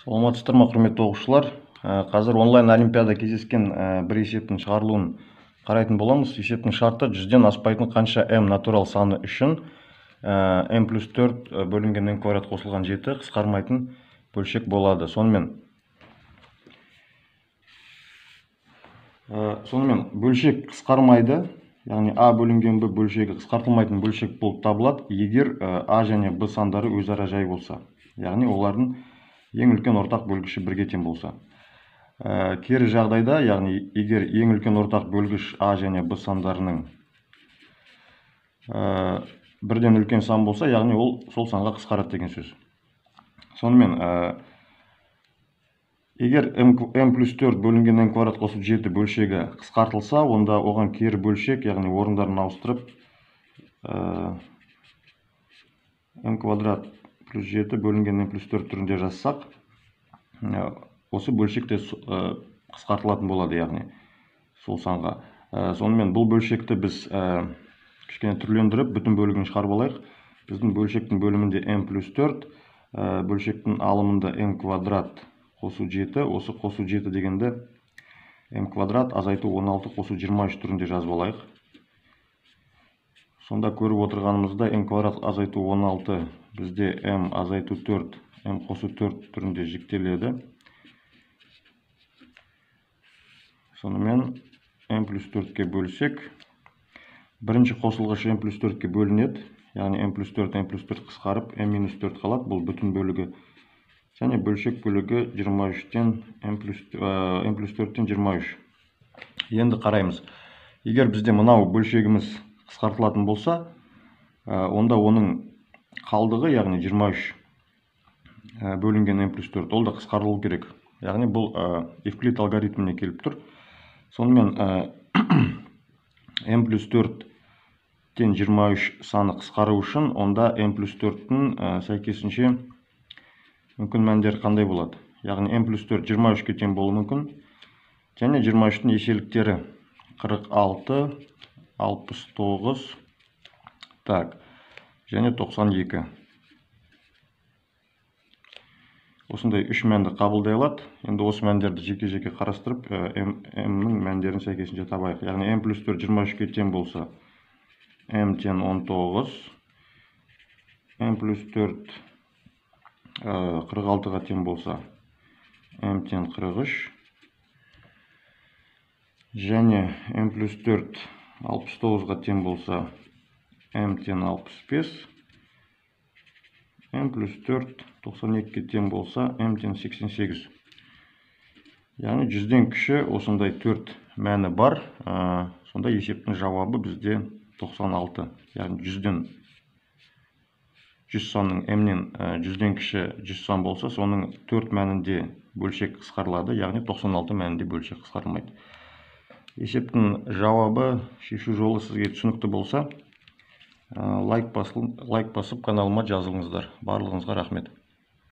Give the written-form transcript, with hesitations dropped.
Саламатсыздар ма, құрметті оқушылар. Қазір онлайн олимпиада кездескен бір есептің шығарылуын қарайтын боламыз. Есептің шарты 100-ден аспайтын қанша m натурал саны үшін m плюс 4 бөлінген n квадрат қосылған 7 қысқармайтын бөлшек болады. Сонымен бөлшек қысқармайды, яғни a бөлінген b бөлшегі қысқартылмайтын бөлшек болып табылады, егер a және b сандары өзара жай болса, яғни олардың ең үлкен ортақ бөлгіші бірге тең болса. Кері жағдайда, яғни егер ең үлкен ортақ бөлгіш a және b сандарының бірден үлкен сан болса, яғни ол сол санға қысқарады деген сөз. Сонымен егер m плюс 4 бөлінген n квадрат қосып 7 бөлшегі қысқартылса, онда оған кері бөлшек, яғни орындарын ауыстырып m квадрат плюс 7 бөлінген n плюс 4 түрінде жазсақ, осы бөлшекте қысқартылатын болады, яғни сол санға. Сонымен бұл бөлшекті біз кішкене түрлендіріп, бүтін бөлігін шығарып алайық. Біздің бөлшектің бөлімінде m плюс 4, бөлшектің алымында m квадрат қосу 7, осы қосу 7 дегенде m квадрат азайту 16 қосу 23 түрінде жазып алайық. Сонда көріп отырғанымызда m квадрат азайту 16 бізде m азайту 4, m қосу 4 түрінде жіктеледі. Сонымен m плюс 4-ке бөлсек, бірінші қосылғыш m плюс 4-ке бөлінеді, яғни m плюс 4 қысқарып, m минус 4 қалады, бұл бүтін бөлігі. Және бөлшек бөлігі 23-тен m плюс 4-тен 23. Енді қараймыз. Егер бізде мынау бөлшегіміз қысқартылатын болса, онда оның қалдығы, яғни 23 бөлінген m плюс 4, ол да қысқарылу керек. Яғни бұл Евклид алгоритміне келіп тұр. Сонымен m плюс 4-тен 23 саны қысқару үшін, онда m плюс 4-тің сәйкесінше мүмкін мәндері қандай болады? Яғни m плюс 4 23-ке тең болуы мүмкін. Және 23-тің еселіктері 46, 69, және 92. Осындай үш мәнді қабылдай алады. Енді осы мәндерді жеке-жеке қарастырып, m-нің мәндерін сәйкесінше табайық. Яғни m плюс 4 23-ке тең болса, m тең 19, m плюс 4 46-ға тең болса, m тең 43, және m плюс 4 69-ға тең болса, m тең 65, m плюс 4 92-ке тең болса, m тең 88. Яғни 100-ден кіші осындай 4 мәні бар. Сонда есептің жауабы бізде 96. Яғни 100 санның m-нен 100-ден кіші 100 сан болса, соның 4 мәнінде бөлшек қысқарылады, яғни 96 мәнінде бөлшек қысқарылмайды. Есептің жауабы, шешу жолы сізге түсінікті болса, лайк басып каналыма жазылыңыздар. Барлығыңызға рахмет.